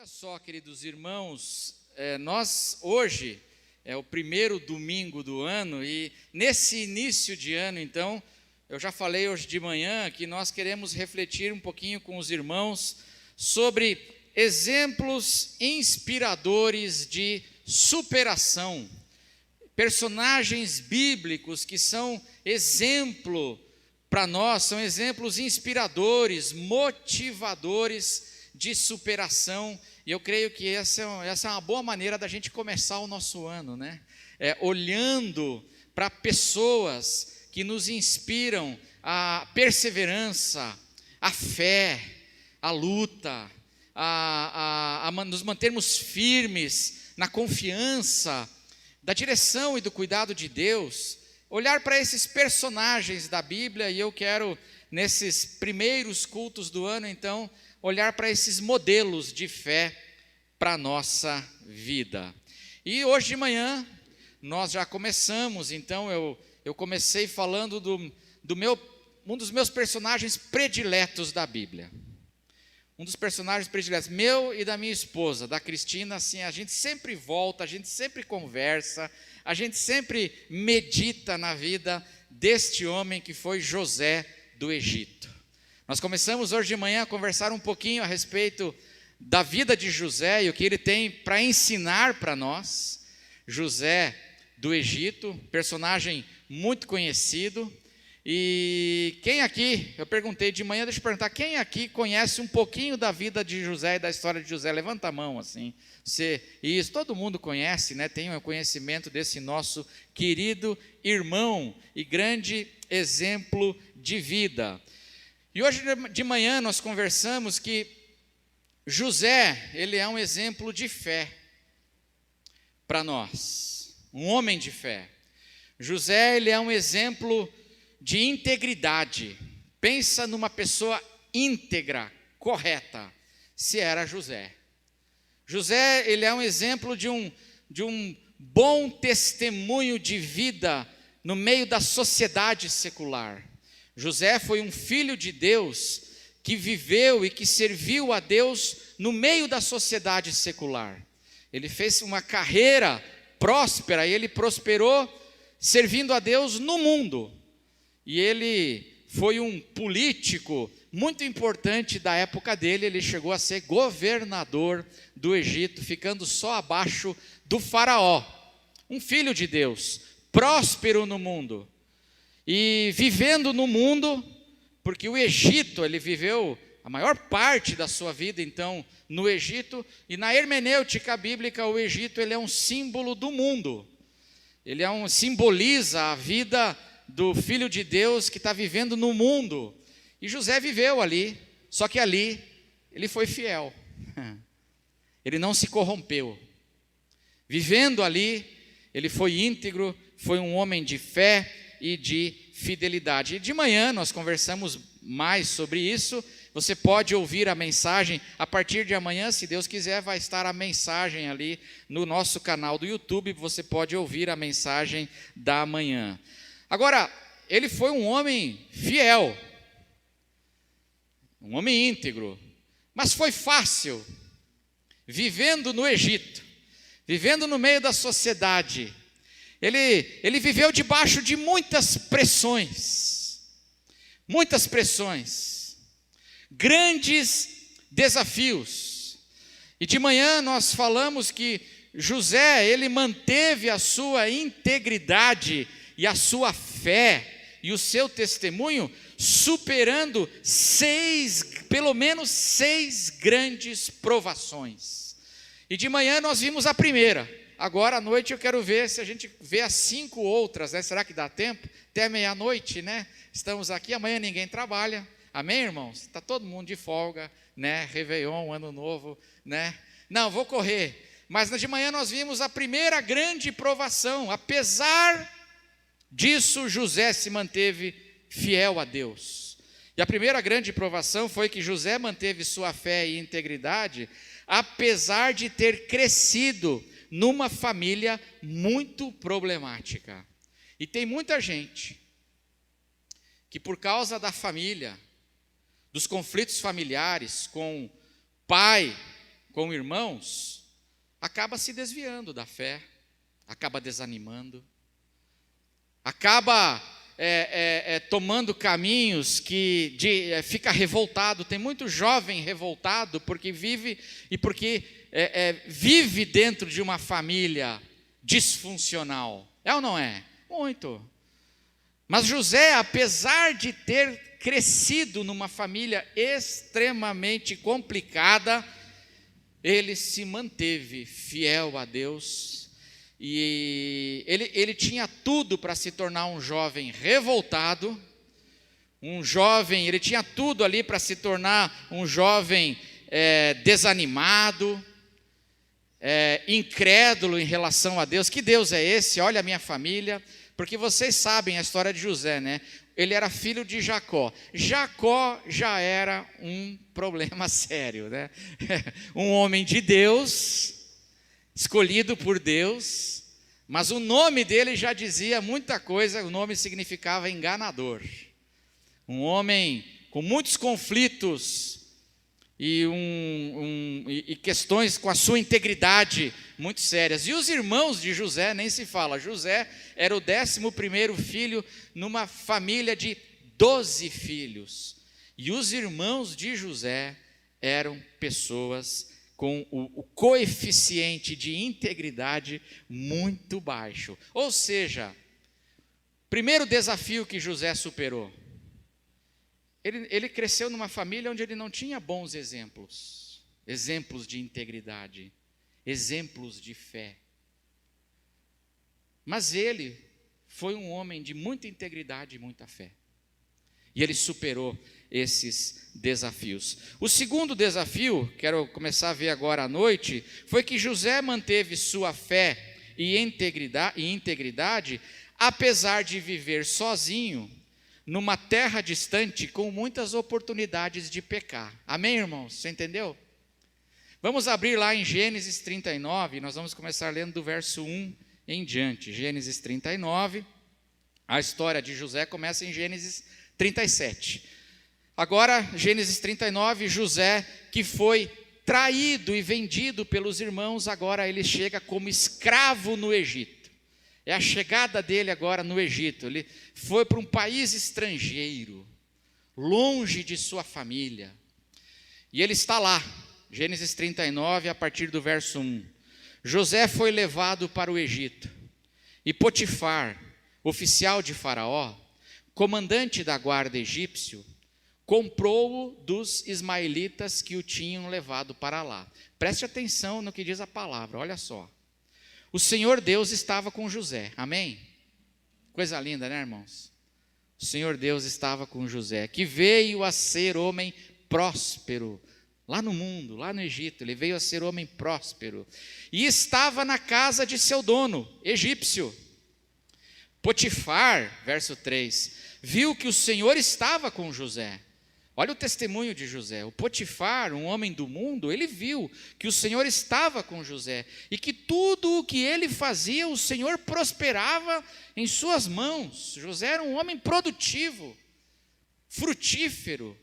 Olha só, queridos irmãos, nós hoje é o primeiro domingo do ano e nesse início de ano, então, eu já falei hoje de manhã que nós queremos refletir um pouquinho com os irmãos sobre exemplos inspiradores de superação, personagens bíblicos que são exemplo para nós, são exemplos inspiradores, motivadores de superação, e eu creio que essa é uma boa maneira da gente começar o nosso ano, né? Olhando para pessoas que nos inspiram a perseverança, a fé, a luta, a nos mantermos firmes na confiança da direção e do cuidado de Deus, olhar para esses personagens da Bíblia, e eu quero, nesses primeiros cultos do ano, então, olhar para esses modelos de fé para a nossa vida. E hoje de manhã, nós já começamos, então eu comecei falando um dos meus personagens prediletos da Bíblia. Um dos personagens prediletos, meu e da minha esposa, da Cristina, assim, a gente sempre volta, a gente sempre conversa, a gente sempre medita na vida deste homem que foi José do Egito. Nós começamos hoje de manhã a conversar um pouquinho a respeito da vida de José e o que ele tem para ensinar para nós. José do Egito, personagem muito conhecido. E quem aqui, eu perguntei de manhã, deixa eu perguntar, quem aqui conhece um pouquinho da vida de José e da história de José? Levanta a mão assim. Isso, todo mundo conhece, né? Tem um conhecimento desse nosso querido irmão e grande exemplo de vida. E hoje de manhã nós conversamos que José, ele é um exemplo de fé para nós, um homem de fé. José, ele é um exemplo de integridade. Pensa numa pessoa íntegra, correta, se era José. José, ele é um exemplo de um bom testemunho de vida no meio da sociedade secular. José foi um filho de Deus que viveu e que serviu a Deus no meio da sociedade secular. Ele fez uma carreira próspera e ele prosperou servindo a Deus no mundo. E ele foi um político muito importante da época dele, ele chegou a ser governador do Egito, ficando só abaixo do faraó. Um filho de Deus, próspero no mundo. E vivendo no mundo, porque o Egito, ele viveu a maior parte da sua vida, então, no Egito, e na hermenêutica bíblica, o Egito, ele é um símbolo do mundo. Ele simboliza a vida do Filho de Deus que está vivendo no mundo. E José viveu ali, só que ali ele foi fiel. Ele não se corrompeu. Vivendo ali, ele foi íntegro, foi um homem de fé e de fidelidade. E de manhã nós conversamos mais sobre isso. Você pode ouvir a mensagem a partir de amanhã, se Deus quiser, vai estar a mensagem ali no nosso canal do YouTube, você pode ouvir a mensagem da manhã. Agora, ele foi um homem fiel, um homem íntegro, mas foi fácil, vivendo no Egito, vivendo no meio da sociedade. Ele viveu debaixo de muitas pressões, grandes desafios. E de manhã nós falamos que José, ele manteve a sua integridade e a sua fé e o seu testemunho, superando pelo menos seis grandes provações. E de manhã nós vimos a primeira. Agora à noite eu quero ver se a gente vê as 5 outras, né? Será que dá tempo? Até meia-noite, né? Estamos aqui, amanhã ninguém trabalha. Amém, irmãos? Está todo mundo de folga, né? Réveillon, Ano Novo, né? Não, vou correr. Mas de manhã nós vimos a primeira grande provação. Apesar disso, José se manteve fiel a Deus. E a primeira grande provação foi que José manteve sua fé e integridade, apesar de ter crescido numa família muito problemática. E tem muita gente que por causa da família, dos conflitos familiares com pai, com irmãos, acaba se desviando da fé, acaba desanimando, acaba tomando caminhos que fica revoltado. Tem muito jovem revoltado porque vive dentro de uma família disfuncional. É ou não é? Muito. Mas José, apesar de ter crescido numa família extremamente complicada, ele se manteve fiel a Deus, e ele tinha tudo para se tornar um jovem revoltado, ele tinha tudo ali para se tornar um jovem desanimado, incrédulo em relação a Deus. Que Deus é esse? Olha a minha família. Porque vocês sabem a história de José, né? Ele era filho de Jacó. Jacó já era um problema sério, né? Um homem de Deus, escolhido por Deus, mas o nome dele já dizia muita coisa. O nome significava enganador. Um homem com muitos conflitos e questões com a sua integridade muito sérias. E os irmãos de José, nem se fala. José era o 11º filho numa família de 12 filhos. E os irmãos de José eram pessoas com o coeficiente de integridade muito baixo. Ou seja, primeiro desafio que José superou: ele cresceu numa família onde ele não tinha bons exemplos de integridade, exemplos de fé. Mas ele foi um homem de muita integridade e muita fé. E ele superou esses desafios. O segundo desafio, quero começar a ver agora à noite, foi que José manteve sua fé e integridade, apesar de viver sozinho, numa terra distante, com muitas oportunidades de pecar. Amém, irmãos? Você entendeu? Vamos abrir lá em Gênesis 39, nós vamos começar lendo do verso 1 em diante. Gênesis 39, a história de José começa em Gênesis 37. Agora, Gênesis 39, José, que foi traído e vendido pelos irmãos, agora ele chega como escravo no Egito. É a chegada dele agora no Egito. Ele foi para um país estrangeiro, longe de sua família. E ele está lá, Gênesis 39, a partir do verso 1. José foi levado para o Egito, e Potifar, oficial de Faraó, comandante da guarda egípcio, comprou-o dos ismaelitas que o tinham levado para lá. Preste atenção no que diz a palavra, olha só. O Senhor Deus estava com José, amém? Coisa linda, né, irmãos? O Senhor Deus estava com José, que veio a ser homem próspero, lá no mundo, lá no Egito, ele veio a ser homem próspero, e estava na casa de seu dono, egípcio. Potifar, verso 3, viu que o Senhor estava com José. Olha o testemunho de José. O Potifar, um homem do mundo, ele viu que o Senhor estava com José e que tudo o que ele fazia, o Senhor prosperava em suas mãos. José era um homem produtivo, frutífero.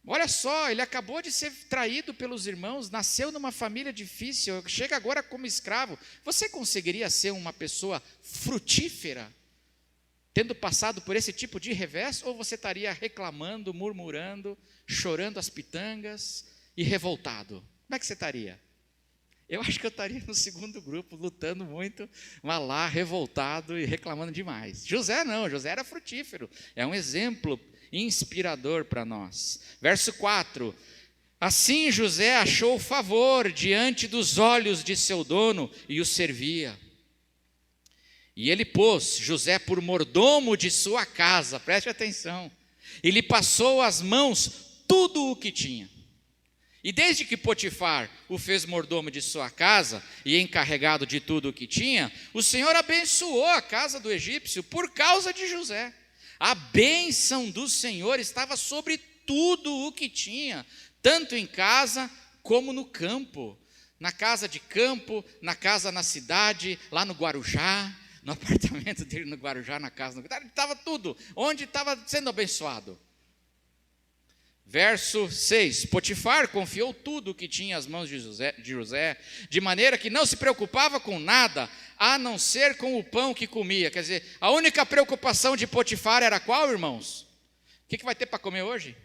Olha só, ele acabou de ser traído pelos irmãos, nasceu numa família difícil, chega agora como escravo. Você conseguiria ser uma pessoa frutífera, tendo passado por esse tipo de revés, ou você estaria reclamando, murmurando, chorando as pitangas e revoltado? Como é que você estaria? Eu acho que eu estaria no segundo grupo, lutando muito, mas lá, revoltado e reclamando demais. José não, José era frutífero, é um exemplo inspirador para nós. Verso 4, assim José achou favor diante dos olhos de seu dono e o servia. E ele pôs José por mordomo de sua casa, preste atenção, e lhe passou às mãos tudo o que tinha. E desde que Potifar o fez mordomo de sua casa e encarregado de tudo o que tinha, o Senhor abençoou a casa do egípcio por causa de José. A bênção do Senhor estava sobre tudo o que tinha, tanto em casa como no campo. Na casa de campo, na casa na cidade, lá no Guarujá, no apartamento dele no Guarujá, na casa, estava tudo, onde estava sendo abençoado. Verso 6, Potifar confiou tudo o que tinha às mãos de José, de maneira que não se preocupava com nada, a não ser com o pão que comia. Quer dizer, a única preocupação de Potifar era qual, irmãos? O que vai ter para comer hoje?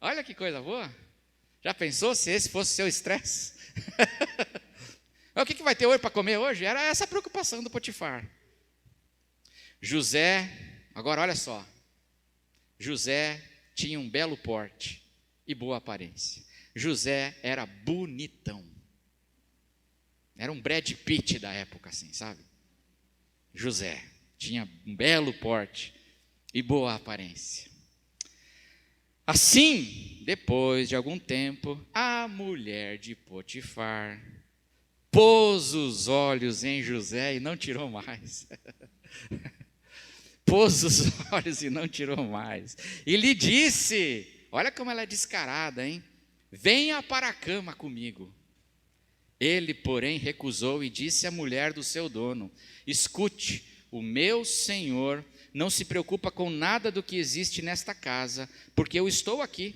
Olha que coisa boa. Já pensou se esse fosse o seu estresse? O que vai ter hoje para comer hoje? Era essa a preocupação do Potifar. José, agora olha só, José tinha um belo porte e boa aparência. José era bonitão. Era um Brad Pitt da época, assim, sabe? José tinha um belo porte e boa aparência. Assim, depois de algum tempo, a mulher de Potifar pôs os olhos em José e não tirou mais. Pôs os olhos e não tirou mais. E lhe disse, olha como ela é descarada, hein? Venha para a cama comigo. Ele, porém, recusou e disse à mulher do seu dono, escute, o meu senhor não se preocupa com nada do que existe nesta casa, porque eu estou aqui.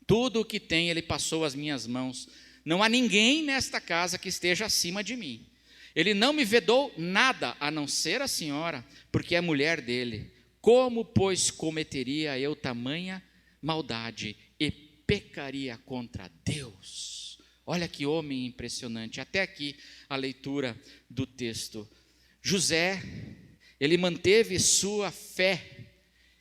Tudo o que tem ele passou às minhas mãos. Não há ninguém nesta casa que esteja acima de mim. Ele não me vedou nada, a não ser a senhora, porque é mulher dele. Como, pois, cometeria eu tamanha maldade e pecaria contra Deus? Olha que homem impressionante. Até aqui a leitura do texto. José, ele manteve sua fé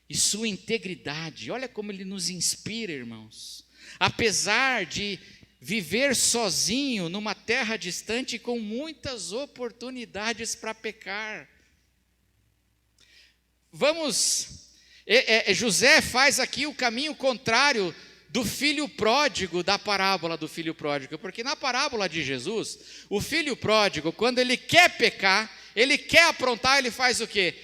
e sua integridade. Olha como ele nos inspira, irmãos. Apesar de viver sozinho numa terra distante com muitas oportunidades para pecar. José faz aqui o caminho contrário do filho pródigo, da parábola do filho pródigo, porque na parábola de Jesus, o filho pródigo, quando ele quer pecar, ele quer aprontar, ele faz o quê?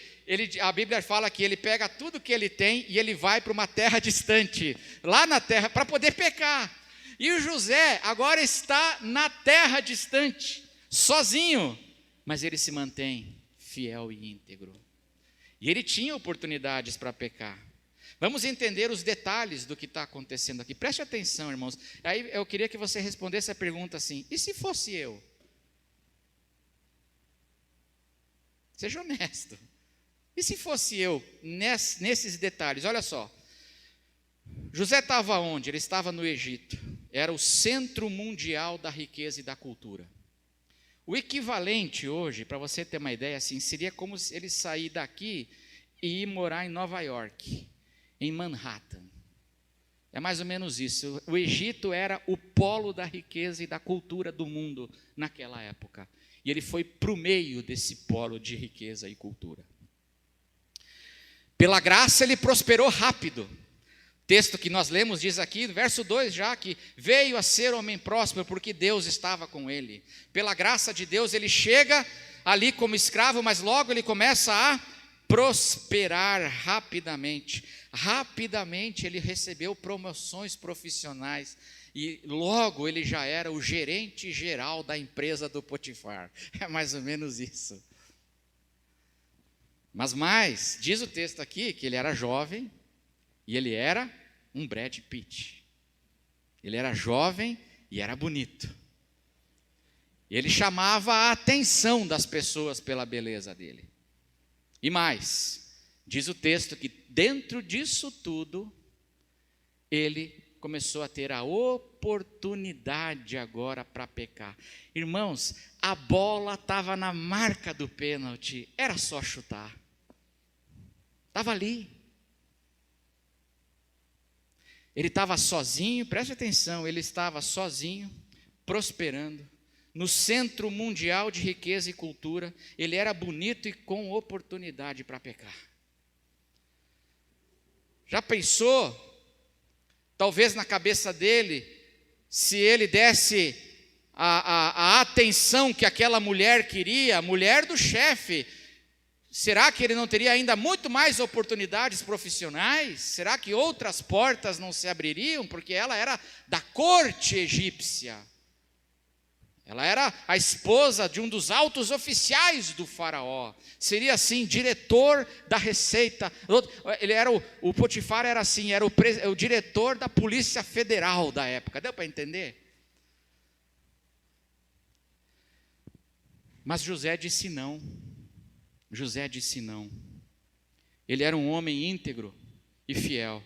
A Bíblia fala que ele pega tudo que ele tem e ele vai para uma terra distante, lá na terra, para poder pecar. E o José agora está na terra distante, sozinho, mas ele se mantém fiel e íntegro. E ele tinha oportunidades para pecar. Vamos entender os detalhes do que está acontecendo aqui. Preste atenção, irmãos. Aí eu queria que você respondesse a pergunta assim, e se fosse eu? Seja honesto. E se fosse eu, nesses detalhes? Olha só. José estava onde? Ele estava no Egito. Era o centro mundial da riqueza e da cultura. O equivalente hoje, para você ter uma ideia, assim, seria como se ele sair daqui e ir morar em Nova York, em Manhattan. É mais ou menos isso. O Egito era o polo da riqueza e da cultura do mundo naquela época. E ele foi para o meio desse polo de riqueza e cultura. Pela graça ele prosperou rápido. Texto que nós lemos diz aqui, verso 2 já, que veio a ser homem próspero porque Deus estava com ele. Pela graça de Deus ele chega ali como escravo, mas logo ele começa a prosperar rapidamente. Rapidamente ele recebeu promoções profissionais e logo ele já era o gerente geral da empresa do Potifar. É mais ou menos isso. Mas mais, diz o texto aqui que ele era jovem e ele era um Brad Pitt. Ele era jovem e era bonito. Ele chamava a atenção das pessoas pela beleza dele. E mais, diz o texto que dentro disso tudo, ele começou a ter a oportunidade agora para pecar. Irmãos, a bola estava na marca do pênalti, era só chutar. Estava ali. Ele estava sozinho, preste atenção, ele estava sozinho, prosperando, no centro mundial de riqueza e cultura, ele era bonito e com oportunidade para pecar. Já pensou, talvez na cabeça dele, se ele desse a atenção que aquela mulher queria, a mulher do chefe, será que ele não teria ainda muito mais oportunidades profissionais? Será que outras portas não se abririam? Porque ela era da corte egípcia. Ela era a esposa de um dos altos oficiais do faraó. Seria assim, diretor da receita. Ele era o Potifar era assim, era o diretor da Polícia Federal da época. Deu para entender? Mas José disse não. José disse não. Ele era um homem íntegro e fiel.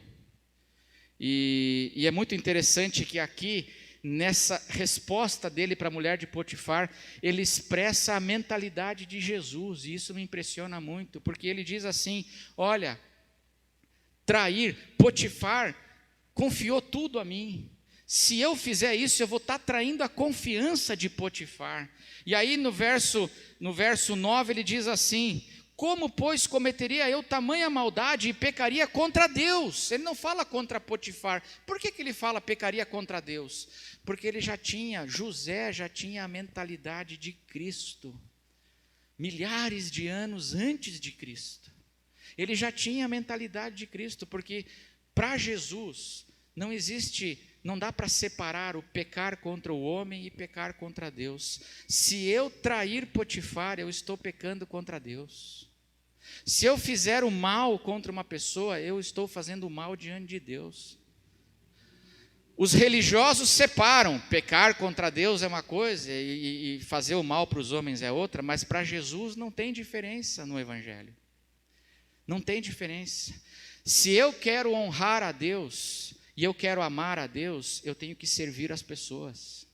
E é muito interessante que aqui, nessa resposta dele para a mulher de Potifar, ele expressa a mentalidade de Jesus, e isso me impressiona muito, porque ele diz assim: olha, trair, Potifar confiou tudo a mim, se eu fizer isso, eu vou estar traindo a confiança de Potifar. E aí no verso 9 ele diz assim: como, pois, cometeria eu tamanha maldade e pecaria contra Deus? Ele não fala contra Potifar. Por que ele fala pecaria contra Deus? Porque José já tinha a mentalidade de Cristo, milhares de anos antes de Cristo. Ele já tinha a mentalidade de Cristo, porque para Jesus não dá para separar o pecar contra o homem e pecar contra Deus. Se eu trair Potifar, eu estou pecando contra Deus. Se eu fizer o mal contra uma pessoa, eu estou fazendo o mal diante de Deus. Os religiosos separam, pecar contra Deus é uma coisa e fazer o mal para os homens é outra, mas para Jesus não tem diferença no Evangelho. Não tem diferença. Se eu quero honrar a Deus e eu quero amar a Deus, eu tenho que servir as pessoas.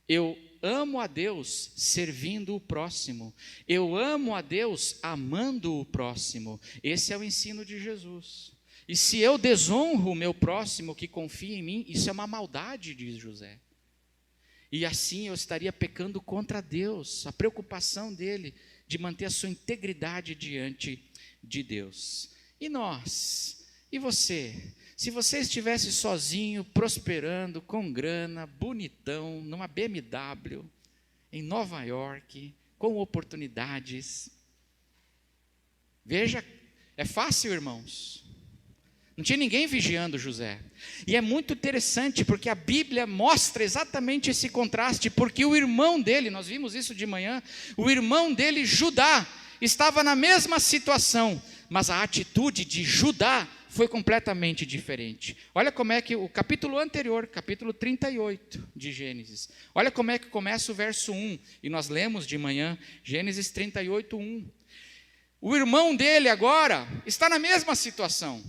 Eu amo a Deus servindo o próximo. Eu amo a Deus amando o próximo. Esse é o ensino de Jesus. E se eu desonro o meu próximo que confia em mim, isso é uma maldade, diz José. E assim eu estaria pecando contra Deus, a preocupação dele de manter a sua integridade diante de Deus. E nós? E você? Se você estivesse sozinho, prosperando, com grana, bonitão, numa BMW, em Nova York, com oportunidades. Veja, é fácil, irmãos. Não tinha ninguém vigiando José. E é muito interessante, porque a Bíblia mostra exatamente esse contraste, porque o irmão dele, nós vimos isso de manhã, o irmão dele, Judá, estava na mesma situação, mas a atitude de Judá foi completamente diferente. Olha como é que o capítulo anterior, capítulo 38 de Gênesis, olha como é que começa o verso 1, e nós lemos de manhã, Gênesis 38, 1. O irmão dele agora está na mesma situação.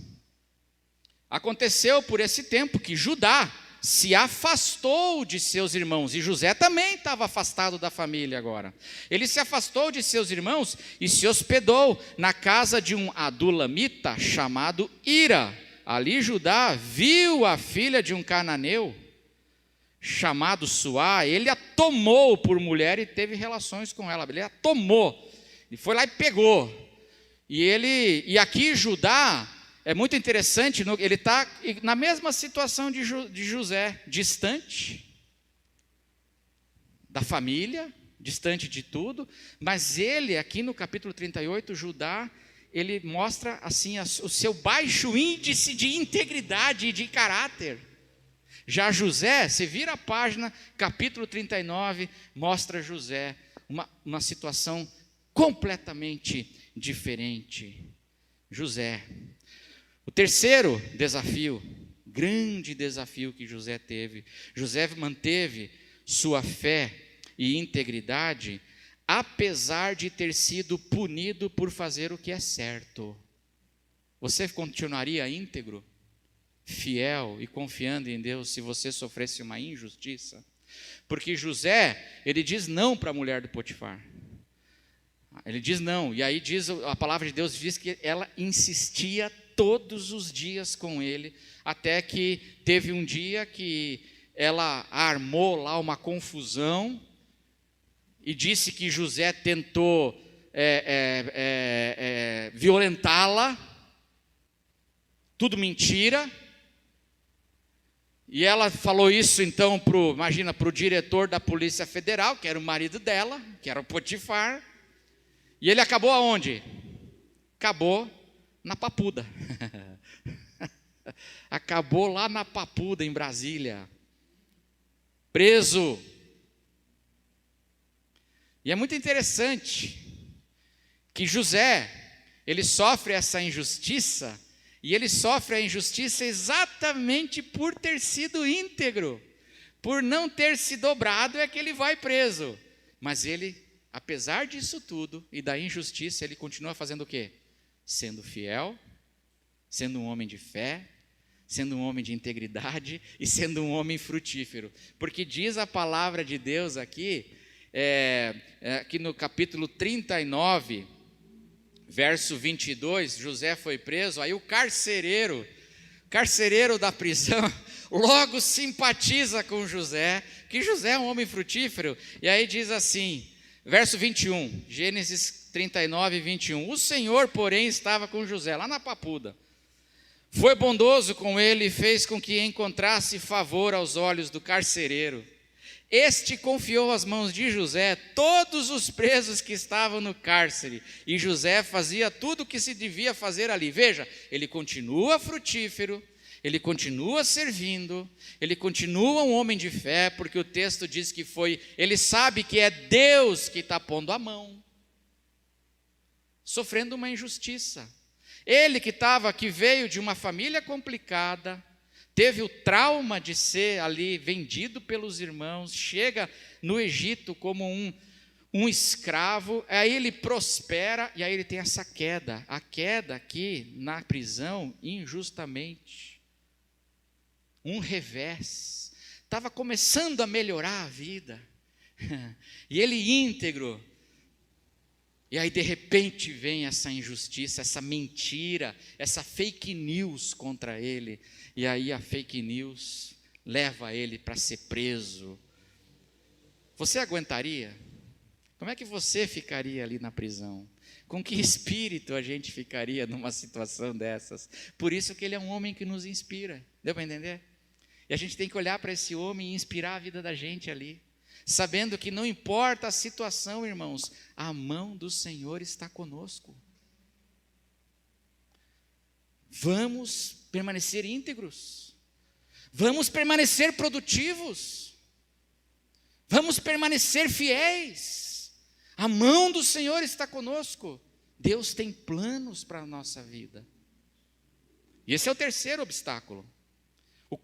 Aconteceu por esse tempo que Judá se afastou de seus irmãos, e José também estava afastado da família agora. Ele se afastou de seus irmãos e se hospedou na casa de um adulamita chamado Ira. Ali Judá viu a filha de um cananeu chamado Suá. Ele a tomou por mulher e teve relações com ela. Ele a tomou e foi lá e pegou. E aqui Judá, é muito interessante, ele está na mesma situação de José, distante da família, distante de tudo, mas ele, aqui no capítulo 38, Judá, ele mostra assim o seu baixo índice de integridade e de caráter. Já José, você vira a página, capítulo 39, mostra José, uma situação completamente diferente. José. O terceiro desafio, grande desafio que José teve, José manteve sua fé e integridade, apesar de ter sido punido por fazer o que é certo. Você continuaria íntegro, fiel e confiando em Deus se você sofresse uma injustiça? Porque José, ele diz não para a mulher do Potifar. Ele diz não, e aí a palavra de Deus diz que ela insistia todos os dias com ele, até que teve um dia que ela armou lá uma confusão e disse que José tentou violentá-la, tudo mentira, e ela falou isso então para o diretor da Polícia Federal, que era o marido dela, que era o Potifar, e ele acabou aonde? Acabou na Papuda. Acabou lá na Papuda, em Brasília. Preso. E é muito interessante que José, ele sofre essa injustiça, e ele sofre a injustiça exatamente por ter sido íntegro, por não ter se dobrado, é que ele vai preso. Mas ele, apesar disso tudo e da injustiça, ele continua fazendo o quê? Sendo fiel, sendo um homem de fé, sendo um homem de integridade e sendo um homem frutífero. Porque diz a palavra de Deus aqui, aqui no capítulo 39, verso 22, José foi preso, aí o carcereiro da prisão, logo simpatiza com José, que José é um homem frutífero, e aí diz assim, verso 21, Gênesis 39, 21, o Senhor, porém, estava com José, lá na Papuda, foi bondoso com ele e fez com que encontrasse favor aos olhos do carcereiro. Este confiou às mãos de José todos os presos que estavam no cárcere, e José fazia tudo o que se devia fazer ali. Veja, ele continua frutífero, ele continua servindo, ele continua um homem de fé, porque o texto diz que ele sabe que é Deus que está pondo a mão, sofrendo uma injustiça. Ele que veio de uma família complicada, teve o trauma de ser ali vendido pelos irmãos, chega no Egito como um escravo, aí ele prospera e aí ele tem essa queda, a queda aqui na prisão injustamente, um revés, estava começando a melhorar a vida, e ele íntegro, e aí de repente vem essa injustiça, essa mentira, essa fake news contra ele, e aí a fake news leva ele para ser preso. Você aguentaria? Como é que você ficaria ali na prisão? Com que espírito a gente ficaria numa situação dessas? Por isso que ele é um homem que nos inspira, deu para entender? E a gente tem que olhar para esse homem e inspirar a vida da gente ali, sabendo que não importa a situação, irmãos, a mão do Senhor está conosco. Vamos permanecer íntegros, vamos permanecer produtivos, vamos permanecer fiéis, a mão do Senhor está conosco, Deus tem planos para a nossa vida. E esse é o terceiro obstáculo. A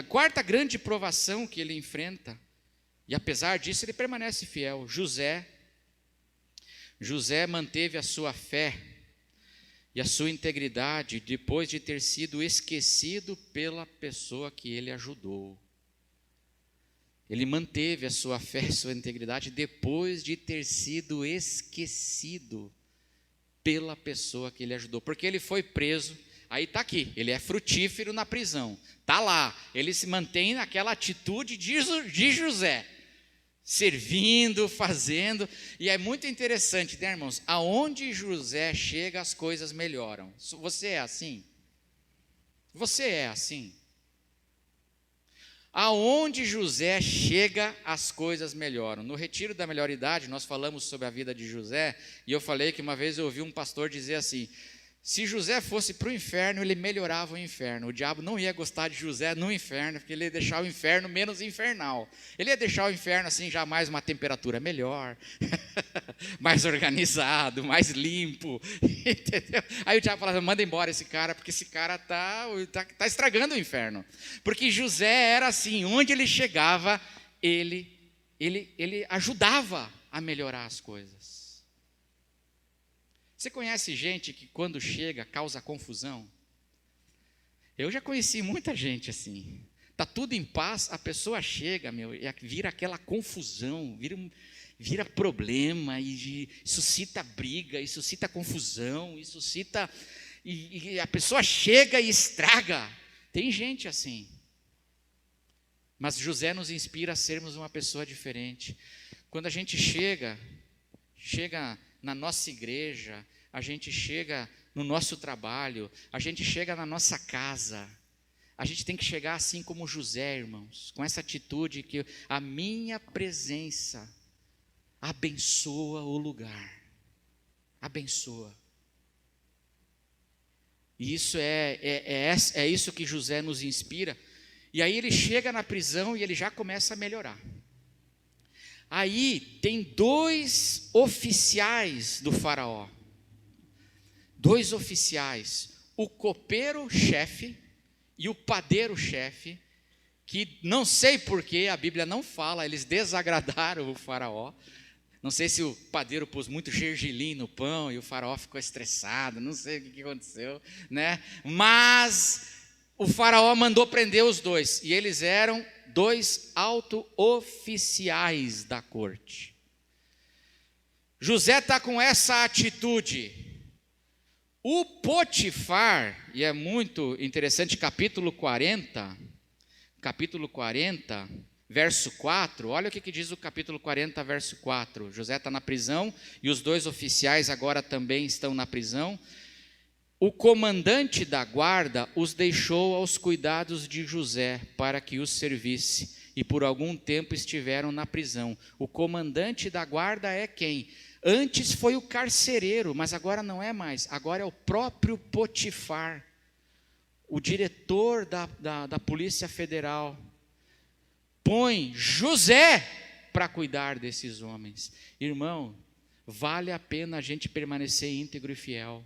quarta grande provação que ele enfrenta, e apesar disso ele permanece fiel. José manteve a sua fé e a sua integridade depois de ter sido esquecido pela pessoa que ele ajudou. Ele manteve a sua fé e sua integridade depois de ter sido esquecido pela pessoa que ele ajudou, porque ele foi preso. Aí está aqui, ele é frutífero na prisão, está lá, ele se mantém naquela atitude de José, servindo, fazendo, e é muito interessante, né, irmãos? Aonde José chega, as coisas melhoram. Você é assim? Você é assim? Aonde José chega, as coisas melhoram. No Retiro da Melhor Idade, nós falamos sobre a vida de José, e eu falei que uma vez eu ouvi um pastor dizer assim, se José fosse para o inferno, ele melhorava o inferno. O diabo não ia gostar de José no inferno, porque ele ia deixar o inferno menos infernal. Ele ia deixar o inferno assim, já mais uma temperatura melhor, mais organizado, mais limpo, entendeu? Aí o diabo falava, manda embora esse cara, porque esse cara tá estragando o inferno. Porque José era assim, onde ele chegava, ele ajudava a melhorar as coisas. Você conhece gente que quando chega causa confusão? Eu já conheci muita gente assim. Está tudo em paz, a pessoa chega, e vira aquela confusão, vira problema, e suscita briga, e suscita confusão, e a pessoa chega e estraga. Tem gente assim. Mas José nos inspira a sermos uma pessoa diferente. Quando a gente chega na nossa igreja, a gente chega no nosso trabalho, a gente chega na nossa casa, a gente tem que chegar assim como José, irmãos, com essa atitude que a minha presença abençoa o lugar, abençoa. E isso é isso que José nos inspira. E aí ele chega na prisão e ele já começa a melhorar. Aí tem 2 oficiais do faraó. 2 oficiais, o copeiro-chefe e o padeiro-chefe, que não sei porquê, a Bíblia não fala, eles desagradaram o faraó. Não sei se o padeiro pôs muito gergelim no pão e o faraó ficou estressado, não sei o que aconteceu, né? Mas o faraó mandou prender os 2, e eles eram 2 alto-oficiais da corte. José está com essa atitude. O Potifar, e é muito interessante, capítulo 40, verso 4, olha o que diz o capítulo 40, verso 4. José está na prisão, e os 2 oficiais agora também estão na prisão. O comandante da guarda os deixou aos cuidados de José, para que os servisse, e por algum tempo estiveram na prisão. O comandante da guarda é quem? Antes foi o carcereiro, mas agora não é mais. Agora é o próprio Potifar, o diretor da Polícia Federal. Põe José para cuidar desses homens. Irmão, vale a pena a gente permanecer íntegro e fiel,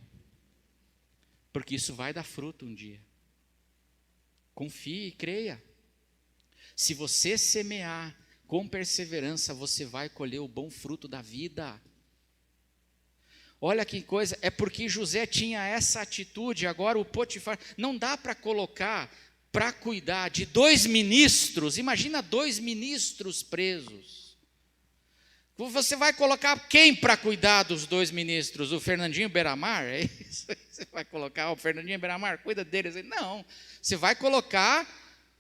porque isso vai dar fruto um dia. Confie e creia. Se você semear com perseverança, você vai colher o bom fruto da vida. Olha que coisa, é porque José tinha essa atitude. Agora o Potifar, não dá para colocar para cuidar de 2 ministros, imagina 2 ministros presos. Você vai colocar quem para cuidar dos 2 ministros? O Fernandinho Beiramar? É isso? Você vai colocar o Fernandinho Beiramar, cuida deles? Não, você vai colocar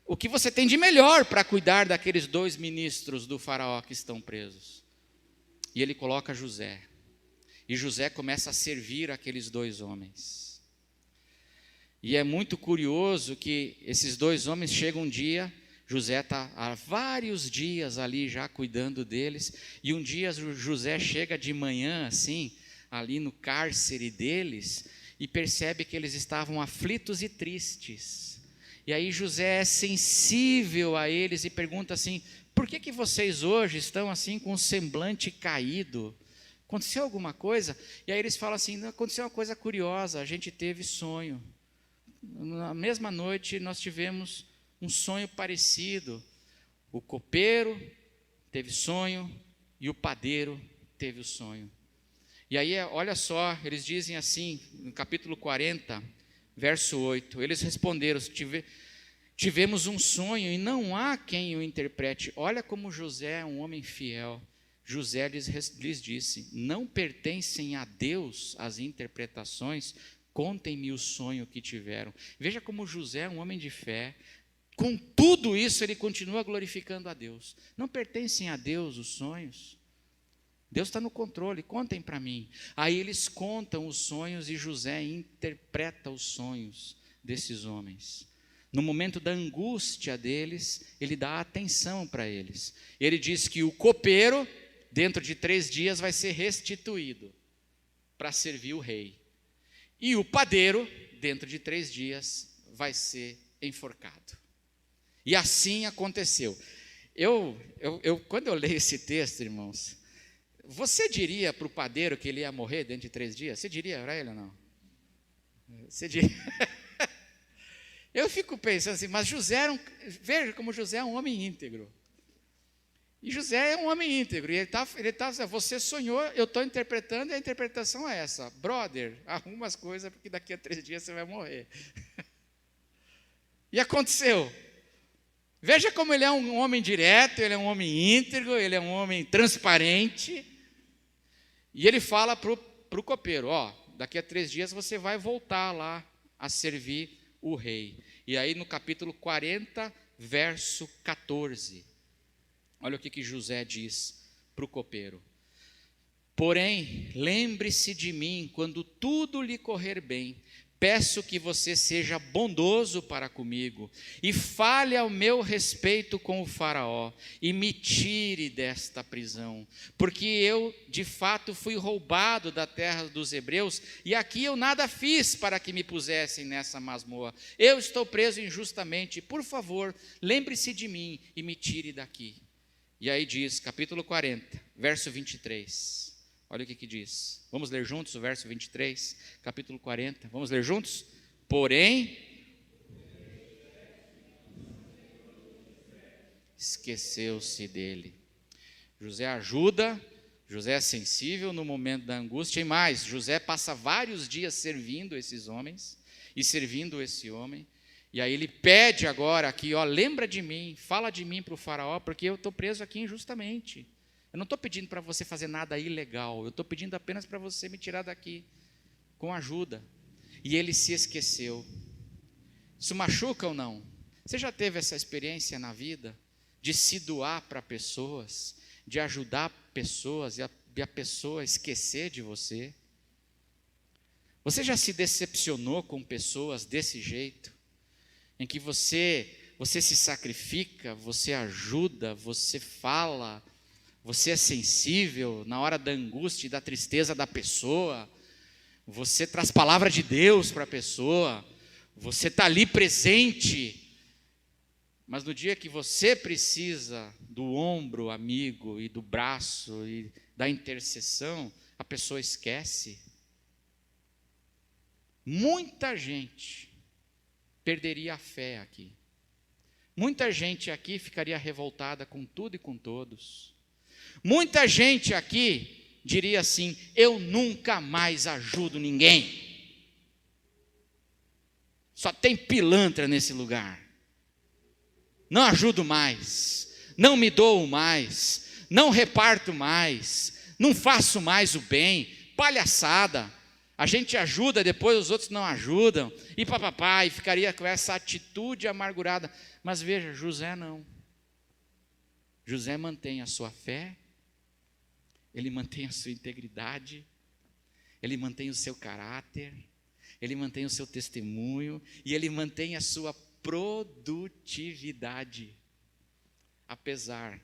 o que você tem de melhor para cuidar daqueles 2 ministros do faraó que estão presos. E ele coloca José. E José começa a servir aqueles 2 homens. E é muito curioso que esses 2 homens chegam um dia, José está há vários dias ali já cuidando deles, e um dia José chega de manhã assim, ali no cárcere deles, e percebe que eles estavam aflitos e tristes. E aí José é sensível a eles e pergunta assim: por que vocês hoje estão assim com o semblante caído? Aconteceu alguma coisa? E aí eles falam assim: não, aconteceu uma coisa curiosa, a gente teve sonho. Na mesma noite nós tivemos um sonho parecido. O copeiro teve sonho e o padeiro teve o sonho. E aí, olha só, eles dizem assim, no capítulo 40, verso 8, eles responderam: tivemos um sonho e não há quem o interprete. Olha como José é um homem fiel. José lhes disse: não pertencem a Deus as interpretações, contem-me o sonho que tiveram. Veja como José é um homem de fé. Com tudo isso, ele continua glorificando a Deus. Não pertencem a Deus os sonhos. Deus está no controle, contem para mim. Aí eles contam os sonhos e José interpreta os sonhos desses homens. No momento da angústia deles, ele dá atenção para eles. Ele diz que o copeiro, dentro de 3 dias, vai ser restituído para servir o rei. E o padeiro, dentro de 3 dias, vai ser enforcado. E assim aconteceu. Quando eu leio esse texto, irmãos, você diria para o padeiro que ele ia morrer dentro de 3 dias? Você diria para ele ou não? Você diria? Eu fico pensando assim, mas veja como José é um homem íntegro. E José é um homem íntegro, e ele tá dizendo: você sonhou, eu estou interpretando, e a interpretação é essa: brother, arruma as coisas, porque daqui a 3 dias você vai morrer. E aconteceu. Veja como ele é um homem direto, ele é um homem íntegro, ele é um homem transparente. E ele fala para o copeiro: daqui a 3 dias você vai voltar lá a servir o rei. E aí no capítulo 40, verso 14, olha o que José diz para o copeiro: porém, lembre-se de mim quando tudo lhe correr bem. Peço que você seja bondoso para comigo e fale ao meu respeito com o faraó e me tire desta prisão, porque eu de fato fui roubado da terra dos hebreus e aqui eu nada fiz para que me pusessem nessa masmorra. Eu estou preso injustamente. Por favor, lembre-se de mim e me tire daqui. E aí diz, capítulo 40, verso 23. Olha o que diz. Vamos ler juntos o verso 23, capítulo 40. Vamos ler juntos? Porém, esqueceu-se dele. José ajuda, José é sensível no momento da angústia. E mais, José passa vários dias servindo esses homens e servindo esse homem. E aí ele pede agora aqui, lembra de mim, fala de mim para o faraó, porque eu estou preso aqui injustamente. Eu não estou pedindo para você fazer nada ilegal, eu estou pedindo apenas para você me tirar daqui, com ajuda. E ele se esqueceu. Isso machuca ou não? Você já teve essa experiência na vida, de se doar para pessoas, de ajudar pessoas, e a pessoa esquecer de você? Você já se decepcionou com pessoas desse jeito? Em que você se sacrifica, você ajuda, você fala, você é sensível na hora da angústia e da tristeza da pessoa, você traz palavra de Deus para a pessoa, você está ali presente, mas no dia que você precisa do ombro amigo e do braço e da intercessão, a pessoa esquece. Muita gente perderia a fé aqui. Muita gente aqui ficaria revoltada com tudo e com todos. Muita gente aqui diria assim: eu nunca mais ajudo ninguém. Só tem pilantra nesse lugar. Não ajudo mais, não me dou mais, não reparto mais, não faço mais o bem, palhaçada. A gente ajuda, depois os outros não ajudam, e papapá, e ficaria com essa atitude amargurada. Mas veja, José não. José mantém a sua fé, ele mantém a sua integridade, ele mantém o seu caráter, ele mantém o seu testemunho, e ele mantém a sua produtividade, apesar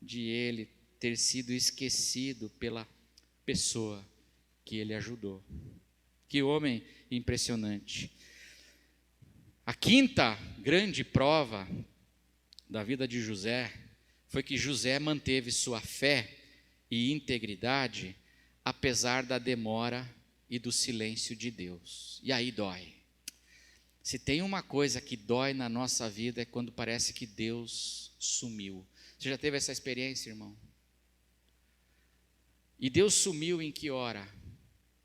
de ele ter sido esquecido pela pessoa que ele ajudou. Que homem impressionante. A quinta grande prova da vida de José foi que José manteve sua fé e integridade apesar da demora e do silêncio de Deus. E aí dói. Se tem uma coisa que dói na nossa vida é quando parece que Deus sumiu. Você já teve essa experiência, irmão? E Deus sumiu em que hora?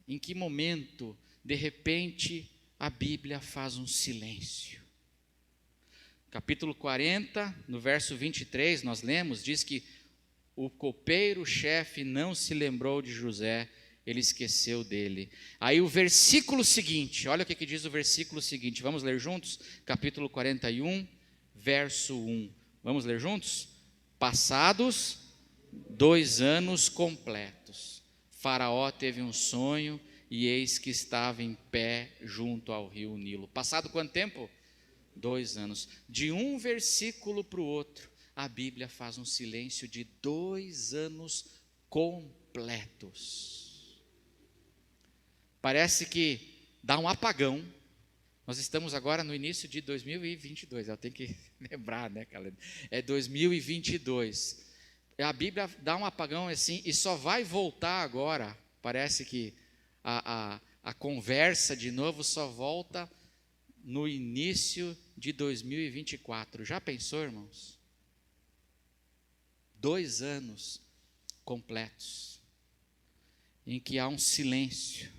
Em que momento, de repente, a Bíblia faz um silêncio? Capítulo 40, no verso 23, nós lemos, diz que o copeiro-chefe não se lembrou de José, ele esqueceu dele. Aí o versículo seguinte, olha o que diz o versículo seguinte, vamos ler juntos? Capítulo 41, verso 1. Vamos ler juntos? Passados 2 anos completos, Faraó teve um sonho e eis que estava em pé junto ao rio Nilo. Passado quanto tempo? 2 anos. De um versículo para o outro, a Bíblia faz um silêncio de 2 anos completos. Parece que dá um apagão. Nós estamos agora no início de 2022. Eu tenho que lembrar, né, cara? É 2022. A Bíblia dá um apagão assim e só vai voltar agora. Parece que a conversa de novo só volta no início de 2024. Já pensou, irmãos? 2 anos completos em que há um silêncio.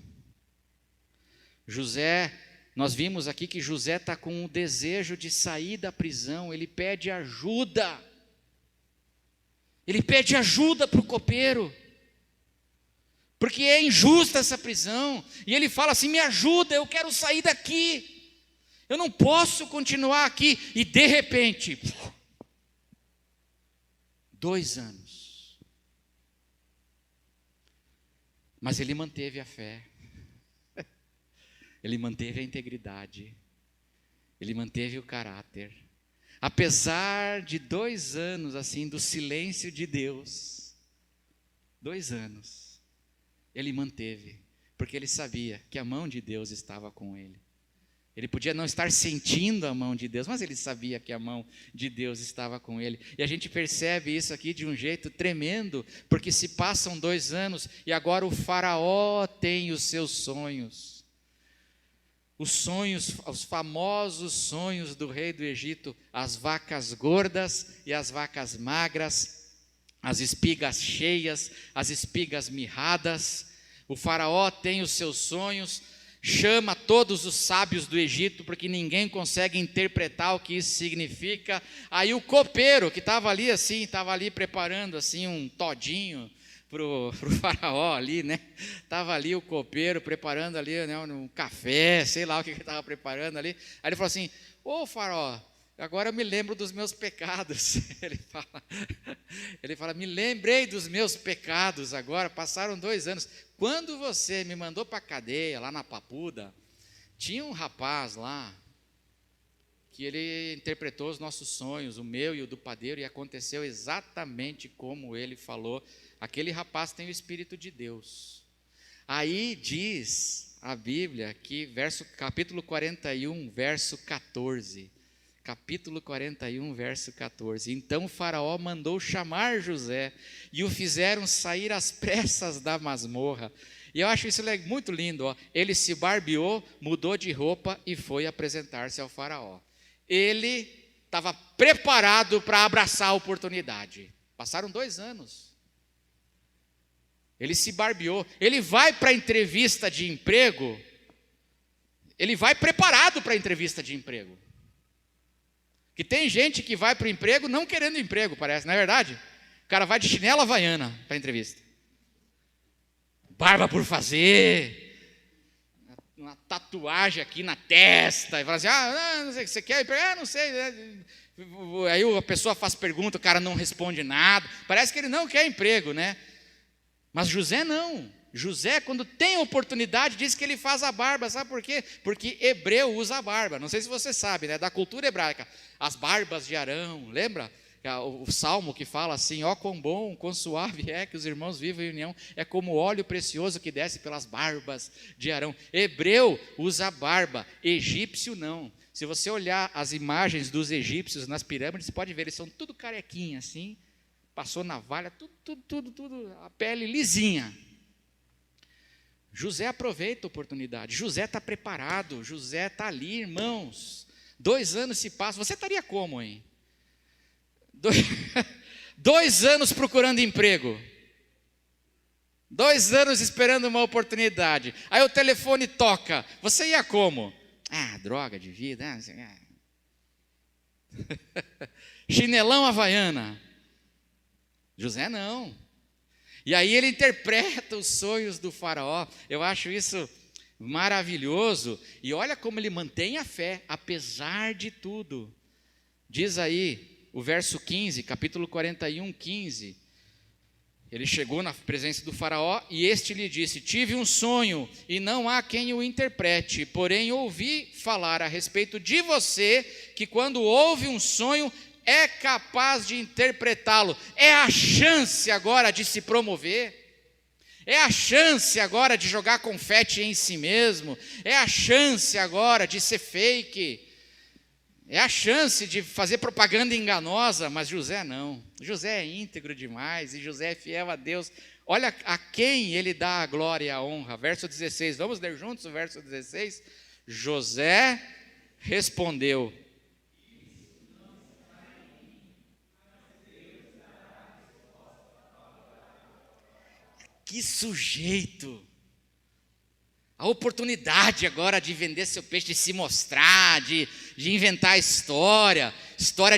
José, nós vimos aqui que José está com o desejo de sair da prisão, ele pede ajuda. Ele pede ajuda para o copeiro, porque é injusta essa prisão, e ele fala assim: me ajuda, eu quero sair daqui, eu não posso continuar aqui, e de repente, 2 anos, mas ele manteve a fé, ele manteve a integridade, ele manteve o caráter, apesar de 2 anos assim, do silêncio de Deus, 2 anos, ele manteve, porque ele sabia que a mão de Deus estava com ele. Ele podia não estar sentindo a mão de Deus, mas ele sabia que a mão de Deus estava com ele. E a gente percebe isso aqui de um jeito tremendo, porque se passam 2 anos e agora o faraó tem os seus sonhos. Os sonhos, os famosos sonhos do rei do Egito, as vacas gordas e as vacas magras, as espigas cheias, as espigas mirradas. O faraó tem os seus sonhos, chama todos os sábios do Egito, porque ninguém consegue interpretar o que isso significa. Aí o copeiro, que estava ali assim, estava ali preparando assim um todinho para o faraó ali, né? Estava ali o copeiro preparando ali, né, um café, sei lá o que ele estava preparando ali. Aí ele falou assim: ô faraó, agora eu me lembro dos meus pecados. Ele fala, me lembrei dos meus pecados agora, passaram 2 anos. Quando você me mandou para a cadeia, lá na Papuda, tinha um rapaz lá, que ele interpretou os nossos sonhos, o meu e o do padeiro, e aconteceu exatamente como ele falou. Aquele rapaz tem o Espírito de Deus. Aí diz a Bíblia que capítulo 41, verso 14. Capítulo 41, verso 14. Então o faraó mandou chamar José e o fizeram sair às pressas da masmorra. E eu acho isso muito lindo, ó. Ele se barbeou, mudou de roupa e foi apresentar-se ao faraó. Ele estava preparado para abraçar a oportunidade. Passaram 2 anos. Ele se barbeou. Ele vai para a entrevista de emprego. Ele vai preparado para a entrevista de emprego. Que tem gente que vai para o emprego não querendo emprego, parece, não é verdade? O cara vai de chinela havaiana para a entrevista. Barba por fazer, uma tatuagem aqui na testa, e fala assim, não sei, você quer emprego? Não sei. Aí a pessoa faz pergunta, o cara não responde nada, parece que ele não quer emprego, né? Mas José não. José, quando tem oportunidade, diz que ele faz a barba, sabe por quê? Porque hebreu usa a barba, não sei se você sabe, né? Da cultura hebraica, as barbas de Arão, lembra? O salmo que fala assim, ó quão bom, quão suave é que os irmãos vivam em união, é como óleo precioso que desce pelas barbas de Arão. Hebreu usa barba, egípcio não. Se você olhar as imagens dos egípcios nas pirâmides, você pode ver, eles são tudo carequinha assim, passou navalha, tudo, a pele lisinha. José aproveita a oportunidade, José está preparado, José está ali, irmãos. 2 anos se passam, você estaria como, hein? 2 anos procurando emprego, 2 anos esperando uma oportunidade, aí o telefone toca, você ia como? Droga de vida, chinelão havaiana. José não. E aí ele interpreta os sonhos do faraó. Eu acho isso maravilhoso. E olha como ele mantém a fé, apesar de tudo. Diz aí o verso 15, capítulo 41, 15. Ele chegou na presença do faraó e este lhe disse, tive um sonho e não há quem o interprete, porém ouvi falar a respeito de você, que quando ouve um sonho, é capaz de interpretá-lo. É a chance agora de se promover. É a chance agora de jogar confete em si mesmo. É a chance agora de ser fake. É a chance de fazer propaganda enganosa. Mas José não. José é íntegro demais e José é fiel a Deus. Olha a quem ele dá a glória e a honra. Verso 16. Vamos ler juntos o verso 16? José respondeu. Que sujeito! A oportunidade agora de vender seu peixe, de se mostrar, de inventar história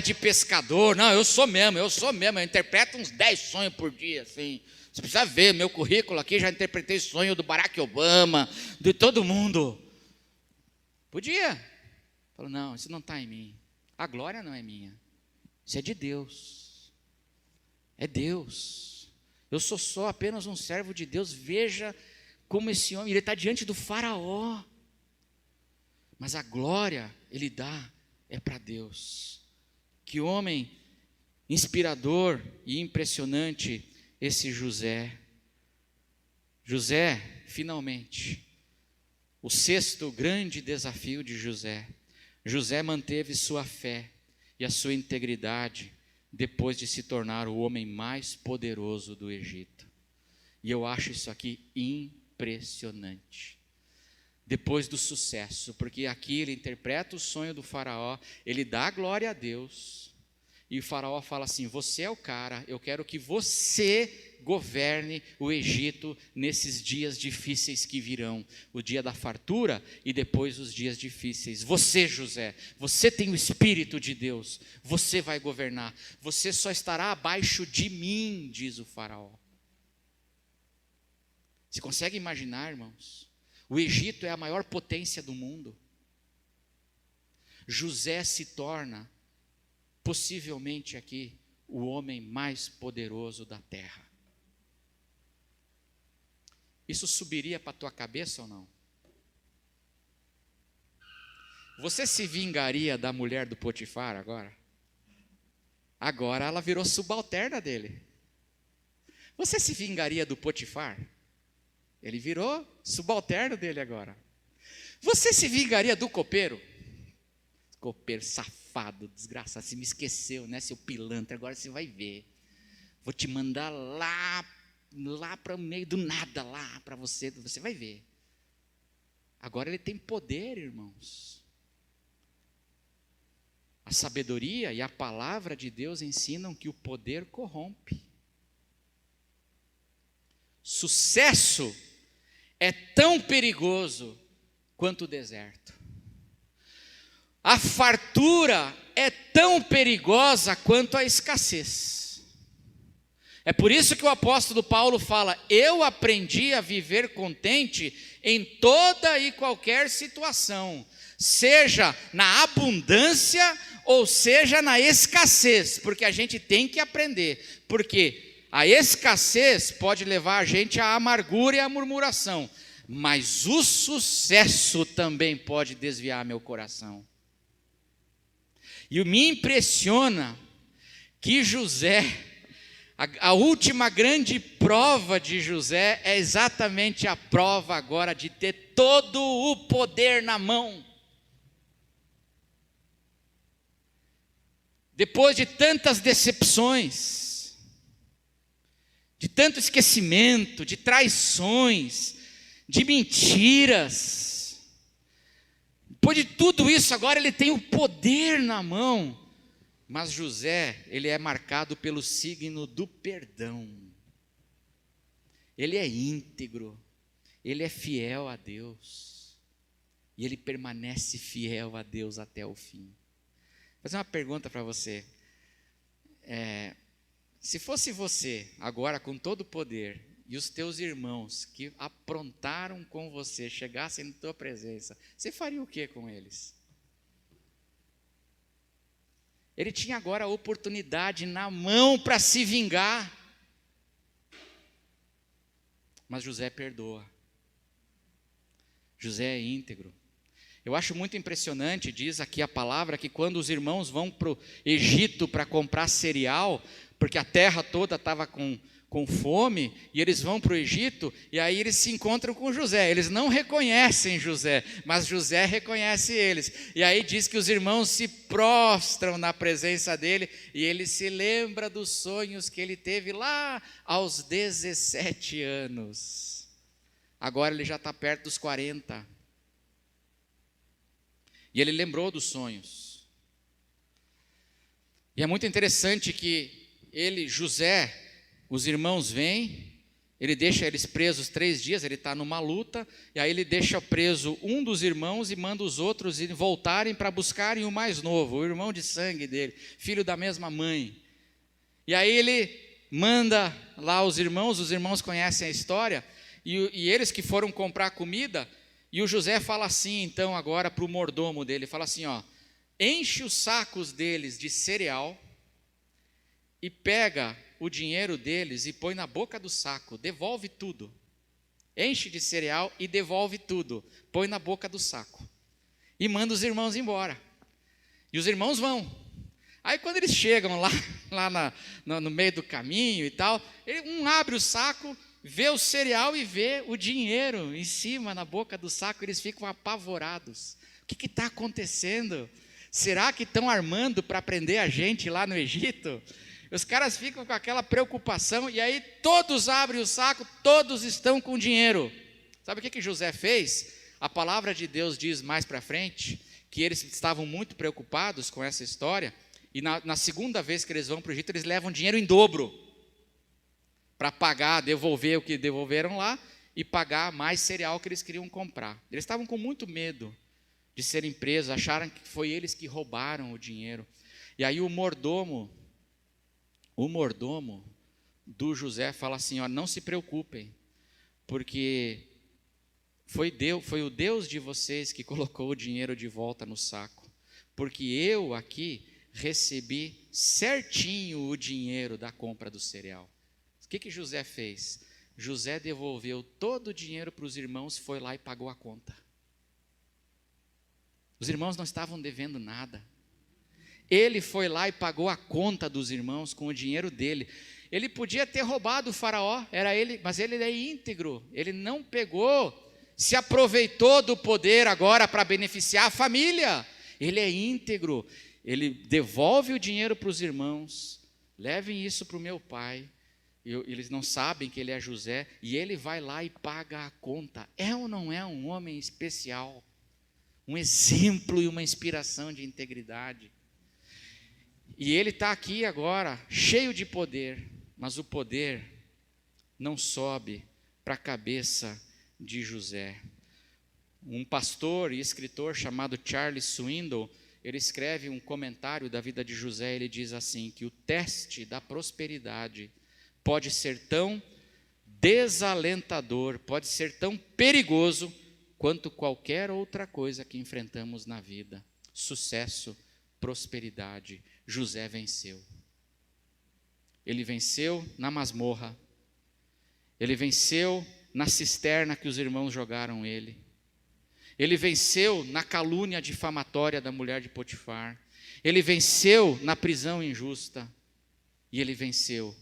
de pescador. Não, eu sou mesmo, eu interpreto uns 10 sonhos por dia, assim. Você precisa ver, meu currículo aqui, já interpretei sonho do Barack Obama, de todo mundo. Podia. Falou, não, isso não está em mim. A glória não é minha. Isso é de Deus. É Deus. Eu sou só apenas um servo de Deus. Veja como esse homem, ele está diante do faraó. Mas a glória ele dá é para Deus. Que homem inspirador e impressionante esse José. José, finalmente, O sexto grande desafio de José. José manteve sua fé e a sua integridade depois de se tornar o homem mais poderoso do Egito. E eu acho isso aqui impressionante. Depois do sucesso, porque aqui ele interpreta o sonho do faraó, ele dá glória a Deus, e o faraó fala assim: você é o cara, eu quero que você governe o Egito nesses dias difíceis que virão, o dia da fartura e depois os dias difíceis. Você, José, você tem o Espírito de Deus, você vai governar, você só estará abaixo de mim, diz o faraó. Você consegue imaginar, irmãos? O Egito é a maior potência do mundo. José se torna, possivelmente aqui, o homem mais poderoso da terra. Isso subiria para a tua cabeça ou não? Você se vingaria da mulher do Potifar agora? Agora ela virou subalterna dele. Você se vingaria do Potifar? Ele virou subalterno dele agora. Você se vingaria do copeiro? Copeiro safado, desgraçado, você me esqueceu, né, seu pilantra, agora você vai ver. Vou te mandar lá para o meio do nada, lá para você vai ver. Agora ele tem poder, irmãos. A sabedoria e a palavra de Deus ensinam que o poder corrompe. Sucesso é tão perigoso quanto o deserto. A fartura é tão perigosa quanto a escassez. É por isso que o apóstolo Paulo fala: eu aprendi a viver contente em toda e qualquer situação, seja na abundância ou seja na escassez, porque a gente tem que aprender, porque a escassez pode levar a gente à amargura e à murmuração, mas o sucesso também pode desviar meu coração. E me impressiona que José, a última grande prova de José é exatamente a prova agora de ter todo o poder na mão. Depois de tantas decepções, de tanto esquecimento, de traições, de mentiras, depois de tudo isso, agora ele tem o poder na mão. Mas José, ele é marcado pelo signo do perdão. Ele é íntegro, ele é fiel a Deus, e ele permanece fiel a Deus até o fim. Vou fazer uma pergunta para você. Se fosse você, agora com todo o poder, e os teus irmãos que aprontaram com você, chegassem na tua presença, você faria o que com eles? Ele tinha agora a oportunidade na mão para se vingar. Mas José perdoa. José é íntegro. Eu acho muito impressionante, diz aqui a palavra, que quando os irmãos vão para o Egito para comprar cereal, porque a terra toda estava com fome, e eles vão para o Egito, e aí eles se encontram com José. Eles não reconhecem José, mas José reconhece eles. E aí diz que os irmãos se prostram na presença dele, e ele se lembra dos sonhos que ele teve lá aos 17 anos. Agora ele já está perto dos 40. E ele lembrou dos sonhos. E é muito interessante que José, os irmãos vêm, ele deixa eles presos 3 dias, ele está numa luta, e aí ele deixa preso um dos irmãos e manda os outros voltarem para buscarem o mais novo, o irmão de sangue dele, filho da mesma mãe. E aí ele manda lá os irmãos conhecem a história, e eles que foram comprar comida, e o José fala assim, então, agora para o mordomo dele, fala assim, enche os sacos deles de cereal, e pega o dinheiro deles e põe na boca do saco, devolve tudo. Enche de cereal e devolve tudo, põe na boca do saco. E manda os irmãos embora. E os irmãos vão. Aí quando eles chegam lá no meio do caminho e tal, um abre o saco vê o cereal e vê o dinheiro em cima, na boca do saco, eles ficam apavorados. O que está acontecendo? Será que estão armando para prender a gente lá no Egito? Os caras ficam com aquela preocupação, e aí todos abrem o saco, todos estão com dinheiro. Sabe o que José fez? A palavra de Deus diz mais para frente, que eles estavam muito preocupados com essa história, e na segunda vez que eles vão para o Egito, eles levam dinheiro em dobro, para pagar, devolver o que devolveram lá, e pagar mais cereal que eles queriam comprar. Eles estavam com muito medo de serem presos, acharam que foi eles que roubaram o dinheiro. E aí o mordomo do José fala assim, ó, não se preocupem, porque foi o Deus de vocês que colocou o dinheiro de volta no saco, porque eu aqui recebi certinho o dinheiro da compra do cereal. O que José fez? José devolveu todo o dinheiro para os irmãos, foi lá e pagou a conta. Os irmãos não estavam devendo nada. Ele foi lá e pagou a conta dos irmãos com o dinheiro dele. Ele podia ter roubado o faraó, era ele, mas ele é íntegro. Ele não pegou, se aproveitou do poder agora para beneficiar a família. Ele é íntegro. Ele devolve o dinheiro para os irmãos. Levem isso para o meu pai. Eles não sabem que ele é José. E ele vai lá e paga a conta. É ou não é um homem especial? Um exemplo e uma inspiração de integridade. E ele está aqui agora, cheio de poder, mas o poder não sobe para a cabeça de José. Um pastor e escritor chamado Charles Swindoll, ele escreve um comentário da vida de José, ele diz assim, que o teste da prosperidade pode ser tão desalentador, pode ser tão perigoso, quanto qualquer outra coisa que enfrentamos na vida. Sucesso, prosperidade. José venceu. Ele venceu na masmorra. Ele venceu na cisterna que os irmãos jogaram ele. Ele venceu na calúnia difamatória da mulher de Potifar. Ele venceu na prisão injusta. E ele venceu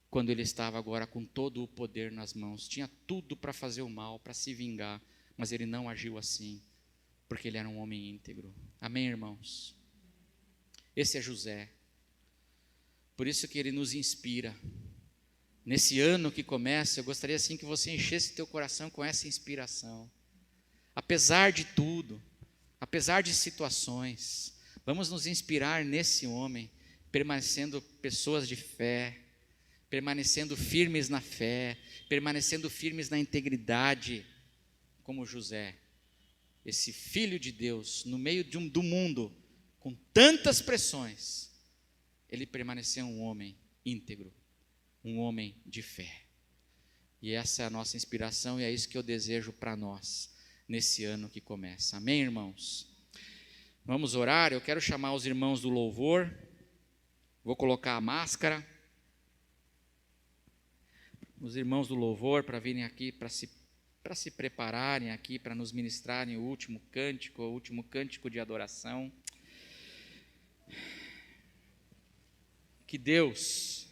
quando ele estava agora com todo o poder nas mãos. Tinha tudo para fazer o mal, para se vingar. Mas ele não agiu assim, porque ele era um homem íntegro. Amém, irmãos? Esse é José. Por isso que ele nos inspira. Nesse ano que começa, eu gostaria assim que você enchesse teu coração com essa inspiração. Apesar de tudo, apesar de situações, vamos nos inspirar nesse homem, permanecendo pessoas de fé, permanecendo firmes na fé, permanecendo firmes na integridade, como José, esse filho de Deus, no meio do mundo, com tantas pressões, ele permaneceu um homem íntegro, um homem de fé. E essa é a nossa inspiração e é isso que eu desejo para nós, nesse ano que começa. Amém, irmãos? Vamos orar, eu quero chamar os irmãos do louvor, vou colocar a máscara, os irmãos do louvor para virem aqui, para se prepararem aqui, para nos ministrarem o último cântico de adoração. Que Deus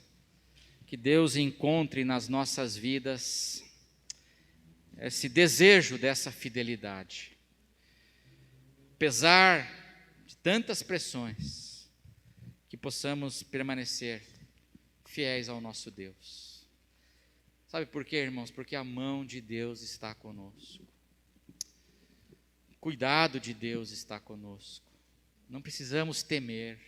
encontre nas nossas vidas esse desejo dessa fidelidade. Apesar de tantas pressões, que possamos permanecer fiéis ao nosso Deus. Sabe por quê, irmãos? Porque a mão de Deus está conosco. O cuidado de Deus está conosco. Não precisamos temer.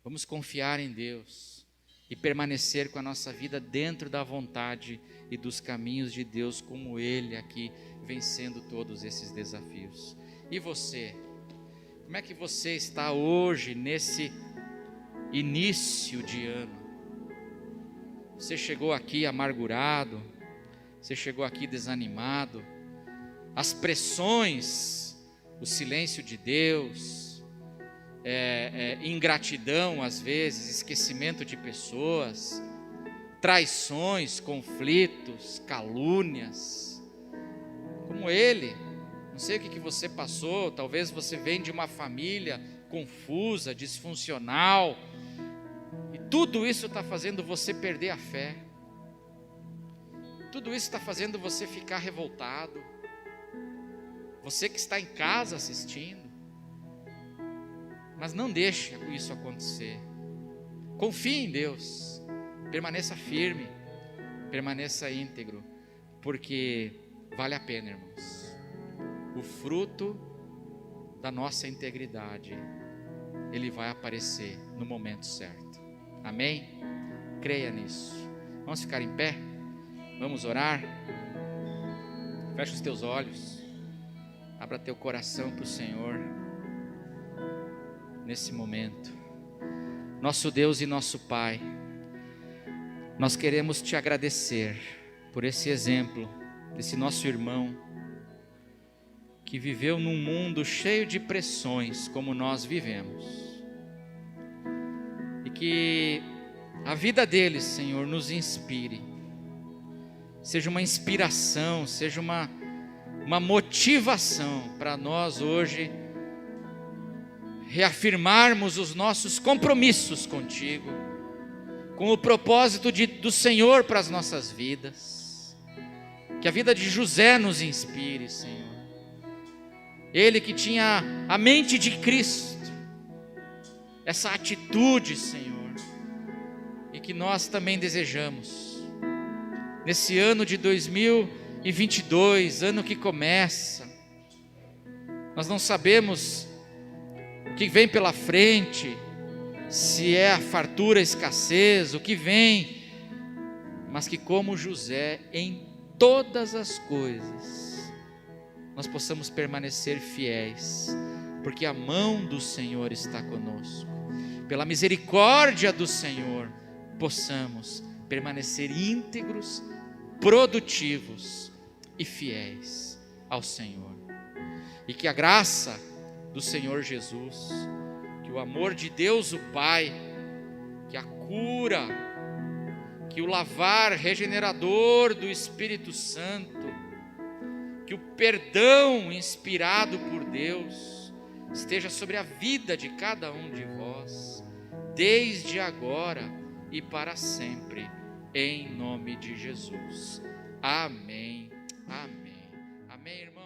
Vamos confiar em Deus e permanecer com a nossa vida dentro da vontade e dos caminhos de Deus, como Ele aqui, vencendo todos esses desafios. E você? Como é que você está hoje, nesse início de ano? Você chegou aqui amargurado, você chegou aqui desanimado, as pressões, o silêncio de Deus, ingratidão às vezes, esquecimento de pessoas, traições, conflitos, calúnias, como ele, não sei o que você passou, talvez você vem de uma família confusa, disfuncional, e tudo isso está fazendo você perder a fé. tudo isso está fazendo você ficar revoltado. Você que está em casa assistindo, mas não deixe isso acontecer. Confie em Deus, permaneça firme, permaneça íntegro, porque vale a pena, irmãos. O fruto da nossa integridade, ele vai aparecer no momento certo. Amém? Creia nisso. Vamos ficar em pé? Vamos orar? Fecha os teus olhos, abra teu coração para o Senhor nesse momento. Nosso Deus e nosso Pai, nós queremos te agradecer por esse exemplo desse nosso irmão que viveu num mundo cheio de pressões como nós vivemos, e que a vida dele, Senhor, nos inspire, seja uma inspiração, seja uma motivação para nós hoje reafirmarmos os nossos compromissos contigo, com o propósito do Senhor para as nossas vidas. Que a vida de José nos inspire, Senhor. Ele que tinha a mente de Cristo, essa atitude, Senhor, e que nós também desejamos, nesse ano de 2022, ano que começa. Nós não sabemos o que vem pela frente, se é a fartura, a escassez, o que vem, mas que como José, em todas as coisas, nós possamos permanecer fiéis, porque a mão do Senhor está conosco. Pela misericórdia do Senhor, possamos permanecer íntegros, produtivos e fiéis ao Senhor. E que a graça do Senhor Jesus, que o amor de Deus o Pai, que a cura, que o lavar regenerador do Espírito Santo, que o perdão inspirado por Deus esteja sobre a vida de cada um de vós, desde agora e para sempre, em nome de Jesus. Amém. Amém. Amém, irmão.